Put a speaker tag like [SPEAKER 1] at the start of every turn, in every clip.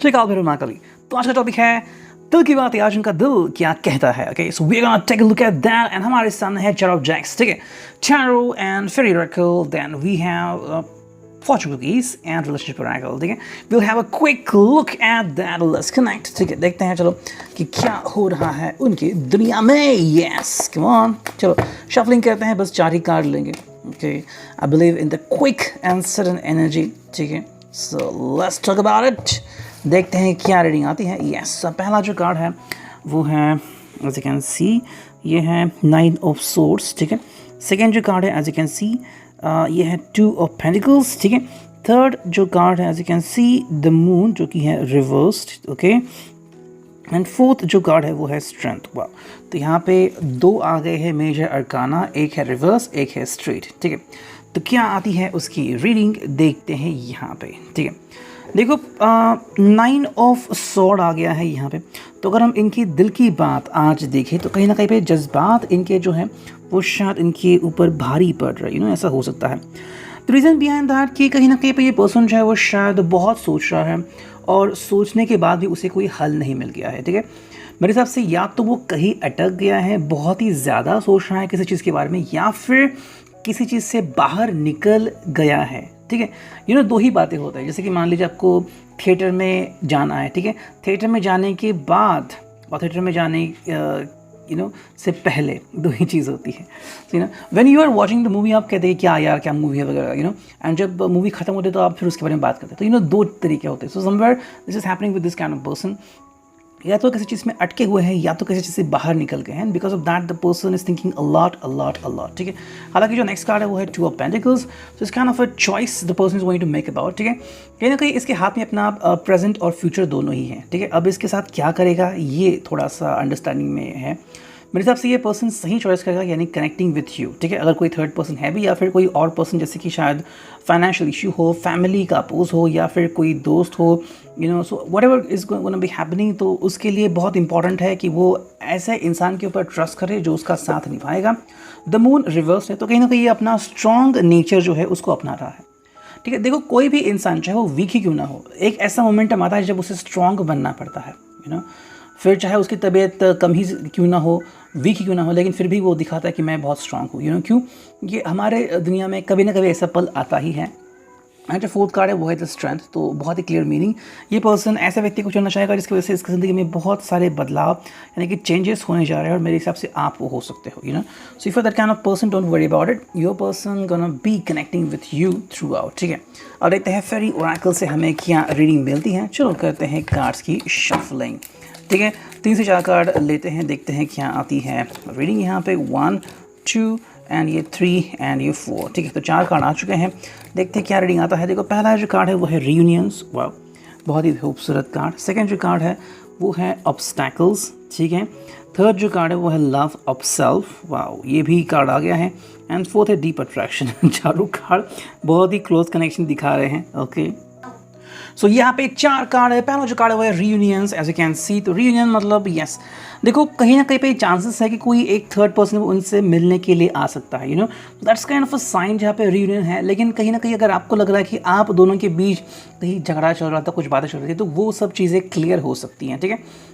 [SPEAKER 1] चलिए फिर महाकाली। तो आज का टॉपिक है दिल की बात, आज उनका दिल क्या कहता है। Okay, so we are gonna take a look at that and हमारे सामने है चार ऑब्जेक्ट्स, ठीक है, tarot and fairy oracle, then we have fortune cookies and relationship oracle, ठीक है। we'll have a quick look at that, let's connect, ठीक है, देखते हैं चलो कि क्या हो रहा है उनकी दुनिया में। yes, come on, चलो shuffling करते हैं, बस 4 ही कार्ड लेंगे। okay, I believe in the quick and sudden energy, ठीक है, so let's talk about it। देखते हैं क्या रीडिंग आती है। yes, पहला जो कार्ड है वो है as you can see ये है 9 of swords, ठीक है। सेकेंड जो कार्ड है as you can see ये है 2 of Pentacles, ठीक है। थर्ड जो कार्ड है as you can see the moon, जो कि है रिवर्स्ड, ओके। एंड फोर्थ जो कार्ड है वो है स्ट्रेंथ। वाह, तो यहाँ पे 2 आ गए हैं मेजर अरकाना, एक है रिवर्स एक है स्ट्रेट, ठीक है। तो क्या आती है उसकी रीडिंग देखते हैं यहाँ पे, ठीक है। देखो 9 ऑफ सॉर्ड आ गया है यहाँ पे। तो अगर हम इनकी दिल की बात आज देखें तो कहीं ना कहीं पे जज्बात इनके जो हैं वो शायद इनके ऊपर भारी पड़ रहा है, ऐसा हो सकता है। द रीज़न बिहाइंड दैट कि कहीं ना कहीं पे ये पर्सन जो है वो शायद बहुत सोच रहा है और सोचने के बाद भी उसे कोई हल नहीं मिल गया है, ठीक है। मेरे हिसाब से या तो वो कहीं अटक गया है, बहुत ही ज़्यादा सोच रहा है किसी चीज़ के बारे में, या फिर किसी चीज़ से बाहर निकल गया है, ठीक है। 2 ही बातें होती हैं। जैसे कि मान लीजिए आपको थिएटर में जाना है, ठीक है। थिएटर में जाने के बाद और थिएटर में जाने से पहले 2 ही चीज़ होती है। When you are watching the movie आप कहते हैं क्या यार क्या मूवी है वगैरह, एंड जब मूवी खत्म होती है तो आप फिर उसके बारे में बात करते हैं। तो 2 तरीके होते हैं। So somewhere this is happening with this kind of person, या तो किसी चीज़ में अटके हुए हैं या तो किसी चीज़ से बाहर निकल गए हैं। Because of that the person is thinking a lot, ठीक है। हालांकि जो नेक्स्ट कार्ड है वो है 2 ऑफ पेंटिकल्स, सो इस kind of a choice the person is going to make about, ठीक है। कहीं ना कहीं इसके हाथ में अपना प्रेजेंट और फ्यूचर दोनों ही हैं, ठीक है। अब इसके साथ क्या करेगा ये थोड़ा सा अंडरस्टैंडिंग में है। मेरे हिसाब से ये पर्सन सही चॉइस करेगा, यानी कनेक्टिंग विथ यू, ठीक है। अगर कोई थर्ड पर्सन है भी या फिर कोई और पर्सन, जैसे कि शायद फाइनेंशियल इशू हो, फैमिली का अपोज हो, या फिर कोई दोस्त हो, so what ever is gonna be happening, तो उसके लिए बहुत इंपॉर्टेंट है कि वो ऐसे इंसान के ऊपर ट्रस्ट करे जो उसका साथ निभाएगा। द मून रिवर्स है, तो कहीं ना कहीं ये अपना स्ट्रॉन्ग नेचर जो है उसको अपना रहा है, ठीक है। देखो कोई भी इंसान चाहे वो वीक ही क्यों ना हो, एक ऐसा मोमेंटम आता है जब उसे स्ट्रॉन्ग बनना पड़ता है, फिर चाहे उसकी तबीयत कम ही क्यों ना हो, वीक ही क्यों ना हो, लेकिन फिर भी वो दिखाता है कि मैं बहुत स्ट्रांग हूँ, क्यों? ये हमारे दुनिया में कभी ना कभी ऐसा पल आता ही है। एंड जो फोर्थ कार्ड है वो है द स्ट्रेंथ, तो बहुत ही क्लियर मीनिंग। ये पर्सन ऐसे व्यक्ति को चुनना चाहेगा जिसकी वजह से इसकी ज़िंदगी में बहुत सारे बदलाव यानी कि चेंजेस होने जा रहे हैं, और मेरे हिसाब से आप वो हो सकते हो, so if that kind of person don't worry about it, your person gonna be connecting with you through out, ठीक है। और देखते हैं फेरी ओरेकल से हमें क्या रीडिंग मिलती है। चलो करते हैं कार्ड्स की शफलिंग, ठीक है। 3 से 4 कार्ड लेते हैं, देखते हैं क्या आती है रीडिंग यहाँ पे। 1 2 एंड ये 3 एंड ये 4, ठीक है। तो 4 कार्ड आ चुके हैं, देखते हैं क्या रीडिंग आता है। देखो पहला जो कार्ड है वो है रीयूनियंस, वाह बहुत ही खूबसूरत कार्ड। सेकंड जो कार्ड है वो है ऑब्स्टैकल्स, ठीक है। थर्ड जो कार्ड है वो है लव ऑफ सेल्फ, वाह ये भी कार्ड आ गया है। एंड फोर्थ है डीप अट्रैक्शन। चारों कार्ड बहुत ही क्लोज कनेक्शन दिखा रहे हैं, ओके। सो यहाँ पे 4 कार्ड है। पहला जो कार्ड है वो है रीयूनियंस, एज यू कैन सी। तो रीयूनियन मतलब यस, देखो कहीं ना कहीं पे चांसेस है कि कोई एक थर्ड पर्सन उनसे मिलने के लिए आ सकता है, that's kind of a sign जहाँ पे रीयूनियन है। लेकिन कहीं ना कहीं अगर आपको लग रहा है कि आप दोनों के बीच कहीं झगड़ा चल रहा था, कुछ बातें चल रही थी, तो वो सब चीज़ें क्लियर हो सकती हैं, ठीक है।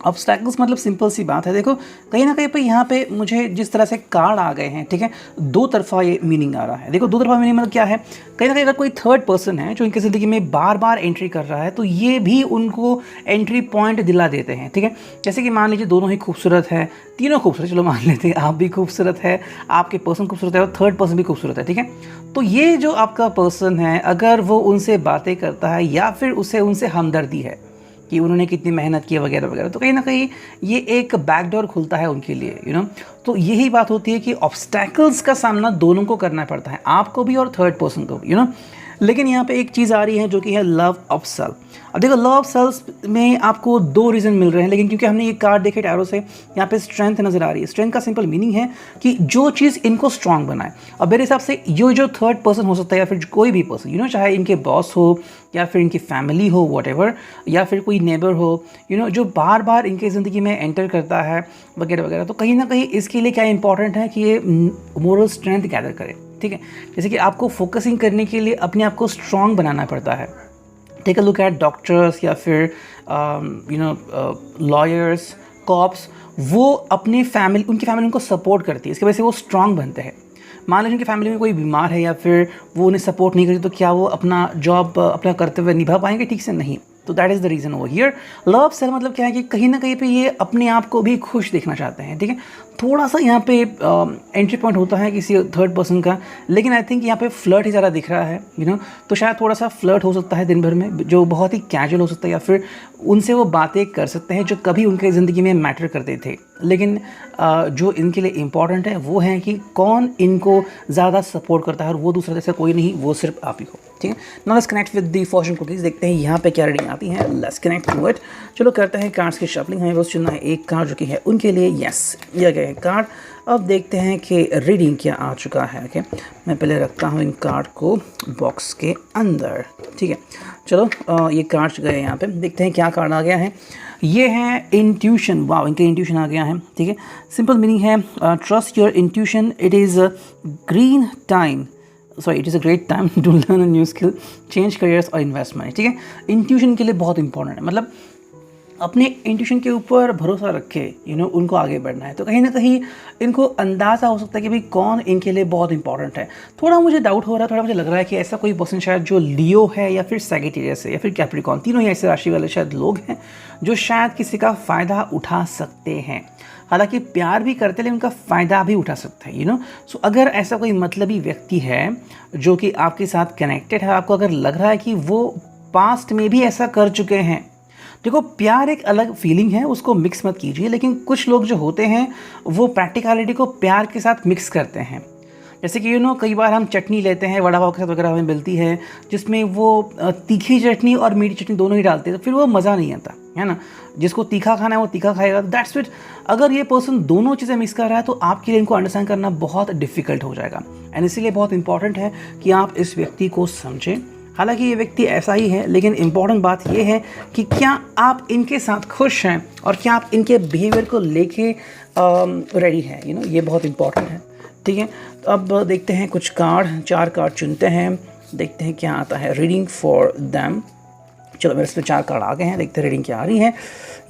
[SPEAKER 1] ऑब्स्टैकल्स मतलब सिंपल सी बात है, देखो कहीं ना कहीं पे यहाँ पे मुझे जिस तरह से कार्ड आ गए हैं, ठीक है, 2 तरफा ये मीनिंग आ रहा है। देखो 2 तरफा मीनिंग मतलब क्या है, कहीं ना कहीं अगर कोई थर्ड पर्सन है जो इनकी ज़िंदगी में बार बार एंट्री कर रहा है, तो ये भी उनको एंट्री पॉइंट दिला देते हैं, ठीक है। जैसे कि मान लीजिए दोनों ही खूबसूरत है, तीनों खूबसूरत, चलो मान लेते हैं आप भी खूबसूरत है, आपके पर्सन खूबसूरत है और थर्ड पर्सन भी खूबसूरत है, ठीक है। तो ये जो आपका पर्सन है अगर वो उनसे बातें करता है या फिर उनसे हमदर्दी है कि उन्होंने कितनी मेहनत की वगैरह वगैरह, तो कहीं ना कहीं ये एक बैकडोर खुलता है उनके लिए, तो यही बात होती है कि ऑब्स्टैकल्स का सामना दोनों को करना पड़ता है, आपको भी और थर्ड पर्सन को भी, लेकिन यहाँ पे एक चीज़ आ रही है जो कि है लव ऑफ सेल्फ। अब देखो लव ऑफ सेल्फ में आपको 2 रीज़न मिल रहे हैं, लेकिन क्योंकि हमने ये कार्ड देखे टैरो से, यहाँ पे स्ट्रेंथ नज़र आ रही है। स्ट्रेंथ का सिंपल मीनिंग है कि जो चीज़ इनको स्ट्रांग बनाए। अब मेरे हिसाब से ये जो थर्ड पर्सन हो सकता है या फिर कोई भी पर्सन, चाहे इनके बॉस हो या फिर इनकी फैमिली हो, वॉटेवर, या फिर कोई नेबर हो, जो बार बार इनकी ज़िंदगी में एंटर करता है वगैरह वगैरह, तो कहीं ना कहीं इसके लिए क्या इंपॉर्टेंट है कि ये मोरल स्ट्रेंथ गैदर करे, ठीक है। जैसे कि आपको फोकसिंग करने के लिए अपने आप को स्ट्रांग बनाना पड़ता है, take a look at doctors या फिर लॉयर्स, कॉप्स, वो अपनी फैमिली, उनकी फैमिली उनको सपोर्ट करती है, इसकी वजह से वो स्ट्रांग बनते हैं। मान लीजिए उनकी फैमिली में कोई बीमार है या फिर वो उन्हें सपोर्ट नहीं करती, तो क्या वो अपना जॉब, अपना कर्तव्य निभा पाएंगे? ठीक से नहीं। तो that is the reason over here. Love self मतलब क्या है कि कहीं ना कहीं पे ये अपने आप को भी खुश देखना चाहते हैं, ठीक है। थोड़ा सा यहाँ पे एंट्री पॉइंट होता है किसी थर्ड पर्सन का, लेकिन आई थिंक यहाँ पे फ्लर्ट ही ज़्यादा दिख रहा है, तो शायद थोड़ा सा फ्लर्ट हो सकता है दिन भर में, जो बहुत ही कैजुअल हो सकता है, या फिर उनसे वो बातें कर सकते हैं जो कभी उनके ज़िंदगी में मैटर करते थे, लेकिन जो इनके लिए इम्पॉर्टेंट है वो है कि कौन इनको ज़्यादा सपोर्ट करता है, और वो दूसरा जैसा कोई नहीं, वो सिर्फ आप ही हो, ठीक है। Now let's connect with the fortune cookies, देखते हैं यहाँ पे क्या रीडिंग आती है। Let's connect to it. चलो करते हैं कार्ड्स की शफलिंग। हमें बस चुनना है एक कार्ड जो कि है उनके लिए, यस ये गए कार्ड। अब देखते हैं कि रीडिंग क्या आ चुका है। ओके, मैं पहले रखता हूँ इन कार्ड को बॉक्स के अंदर, ठीक है। चलो ये कार्ड्स गए यहाँ पे, देखते हैं क्या कार्ड आ गया है। ये है इंट्यूशन। वाह, इनके इंट्यूशन आ गया है, ठीक है। सिंपल मीनिंग है trust your intuition, it is green time, sorry it is a great time to learn a new skill, change careers और इन्वेस्ट मनी, ठीक है। इंट्यूशन के लिए बहुत इंपॉर्टेंट है, मतलब अपने इंट्यूशन के ऊपर भरोसा रखे, उनको आगे बढ़ना है। तो कहीं ना कहीं इनको अंदाज़ा हो सकता है कि भाई कौन इनके लिए बहुत इंपॉर्टेंट है। थोड़ा मुझे डाउट हो रहा है, थोड़ा मुझे लग रहा है कि ऐसा कोई पर्सन शायद जो लियो है या फिर सैगिटेरियस है या फिर कैप्रिकॉर्न, तीनों ही ऐसे राशि वाले शायद लोग हैं जो शायद किसी का फ़ायदा उठा सकते हैं। हालांकि प्यार भी करते लेकिन उनका फ़ायदा भी उठा सकते हैं, सो अगर ऐसा कोई मतलबी व्यक्ति है जो कि आपके साथ कनेक्टेड है, आपको अगर लग रहा है कि वो पास्ट में भी ऐसा कर चुके हैं, देखो प्यार एक अलग फीलिंग है, उसको मिक्स मत कीजिए। लेकिन कुछ लोग जो होते हैं वो प्रैक्टिकलिटी को प्यार के साथ मिक्स करते हैं। जैसे कि कई बार हम चटनी लेते हैं, वड़ा पाव के साथ वगैरह हमें मिलती है, जिसमें वो तीखी चटनी और मीठी चटनी दोनों ही डालते हैं, तो फिर वो मज़ा नहीं आता है ना। जिसको तीखा खाना है वो तीखा खाएगा, दैट्स इट। अगर ये पर्सन दोनों चीज़ें मिक्स कर रहा है तो आपके लिए इनको अंडरस्टैंड करना बहुत डिफ़िकल्ट हो जाएगा। एंड इसीलिए बहुत इंपॉर्टेंट है कि आप इस व्यक्ति को समझें। हालांकि ये व्यक्ति ऐसा ही है, लेकिन इम्पॉर्टेंट बात ये है कि क्या आप इनके साथ खुश हैं और क्या आप इनके बिहेवियर को लेके रेडी हैं, ये बहुत इंपॉर्टेंट है, ठीक है। तो अब देखते हैं कुछ कार्ड, 4 कार्ड चुनते हैं, देखते हैं क्या आता है। Reading for them. चलो मेरे इसमें 4 कार्ड आ गए हैं, देखते हैं रीडिंग क्या आ रही है।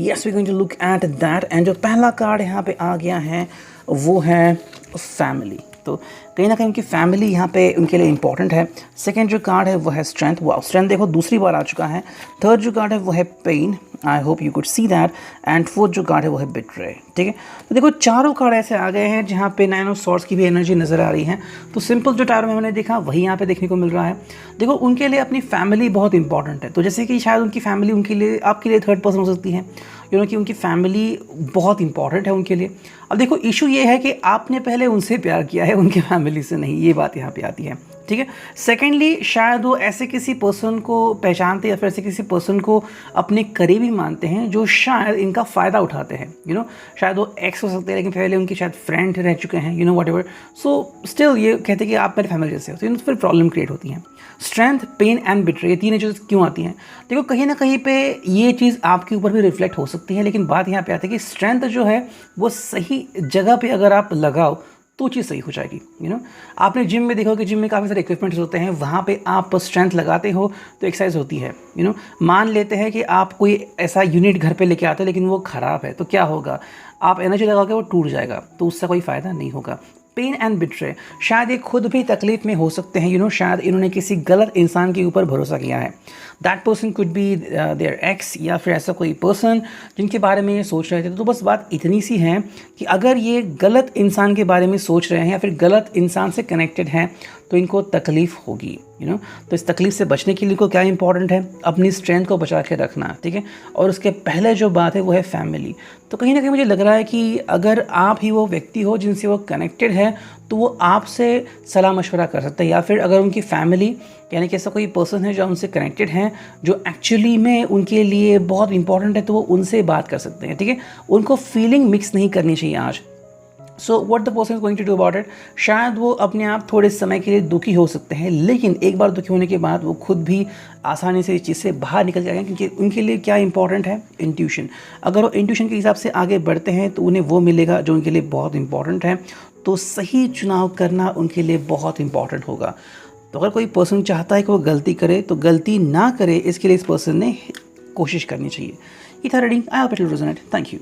[SPEAKER 1] Yes we going to look at that. And जो पहला कार्ड यहाँ पे आ गया है वो है फैमिली। तो कहीं ना कहीं उनकी फैमिली यहाँ पे उनके लिए इंपॉर्टेंट है। सेकंड जो कार्ड है वो है स्ट्रेंथ। वाह, स्ट्रेंथ देखो दूसरी बार आ चुका है। थर्ड जो कार्ड है वो है pen, I hope you could see that. And fourth जो कार्ड है वो है बिट्रे, ठीक है। तो देखो चारों कार्ड ऐसे आ गए हैं जहाँ पे 9 ऑफ सॉर्ड्स की भी एनर्जी नज़र आ रही है। तो सिंपल जो टायर में मैंने देखा वही यहाँ पे देखने को मिल रहा है। देखो उनके लिए अपनी फैमिली बहुत इंपॉर्टेंट है। तो जैसे कि शायद उनकी फैमिली उनके लिए, आपके लिए थर्ड पर्सन हो सकती है, कि उनकी फैमिली बहुत इंपॉर्टेंट है उनके लिए। अब देखो इशू ये है कि आपने पहले उनसे प्यार किया है, उनके फैमिली से नहीं, ये बात यहाँ पे आती है, ठीक है। सेकेंडली शायद वो ऐसे किसी पर्सन को पहचानते या फिर ऐसे किसी पर्सन को अपने करीबी मानते हैं जो शायद इनका फ़ायदा उठाते हैं, शायद वो एक्स हो सकते हैं लेकिन पहले उनके शायद फ्रेंड रह चुके हैं, वट एवर। सो स्टिल ये कहते हैं कि आप मेरी फैमिली जैसे हो, तो फिर प्रॉब्लम क्रिएट होती है। स्ट्रेंथ, पेन एंड बिट्रे, ये तीन चीज़ क्यों आती हैं? देखो कहीं ना कहीं पे ये चीज़ आपके ऊपर भी रिफ्लेक्ट हो सकती है, लेकिन बात यहाँ पे आती है कि स्ट्रेंथ जो है वो सही जगह पे अगर आप लगाओ तो चीज़ सही हो जाएगी। आपने जिम में देखो कि जिम में काफ़ी सारे इक्विपमेंट्स होते हैं, वहाँ पे आप स्ट्रेंथ लगाते हो तो एक्सरसाइज होती है। मान लेते हैं कि आप कोई ऐसा यूनिट घर पे लेके आते हो लेकिन वो ख़राब है, तो क्या होगा? आप एनर्जी लगा के वो टूट जाएगा, तो उससे कोई फ़ायदा नहीं होगा। पेन एंड बिट्रे, शायद ये खुद भी तकलीफ में हो सकते हैं, शायद इन्होंने किसी गलत इंसान के ऊपर भरोसा किया है। That person could be their ex, या फिर ऐसा कोई पर्सन जिनके बारे में ये सोच रहे थे। तो बस बात इतनी सी है कि अगर ये गलत इंसान के बारे में सोच रहे हैं या फिर गलत इंसान से कनेक्टेड हैं तो इनको तकलीफ़ होगी, तो इस तकलीफ़ से बचने के लिए को क्या इंपॉर्टेंट है? अपनी स्ट्रेंथ को बचा के रखना, ठीक है। और उसके पहले जो बात है वो है फैमिली। तो कहीं ना कहीं मुझे लग रहा है कि अगर आप ही वो व्यक्ति हो जिनसे वो कनेक्टेड है तो वो आपसे सलाह मशवरा कर सकते हैं, या फिर अगर उनकी फैमिली यानी कि ऐसा कोई पर्सन है जो उनसे कनेक्टेड हैं जो एक्चुअली में उनके लिए बहुत इंपॉर्टेंट है, तो वो उनसे बात कर सकते हैं, ठीक है। उनको फीलिंग मिक्स नहीं करनी चाहिए आज। So what the person is going to do about it? शायद वो अपने आप थोड़े समय के लिए दुखी हो सकते हैं, लेकिन एक बार दुखी होने के बाद वो खुद भी आसानी से इस चीज़ से बाहर निकल जाएंगे, क्योंकि उनके लिए क्या इंपॉर्टेंट है? इंट्यूशन। अगर वो इंट्यूशन के हिसाब से आगे बढ़ते हैं तो उन्हें वो मिलेगा जो उनके लिए बहुत इंपॉर्टेंट है। तो सही चुनाव करना उनके लिए बहुत इंपॉर्टेंट होगा। तो अगर कोई पर्सन चाहता है कि वो गलती करे तो गलती ना करे, इसके लिए इस पर्सन ने कोशिश करनी चाहिए। ये था reading. I hope it will resonate. Thank you.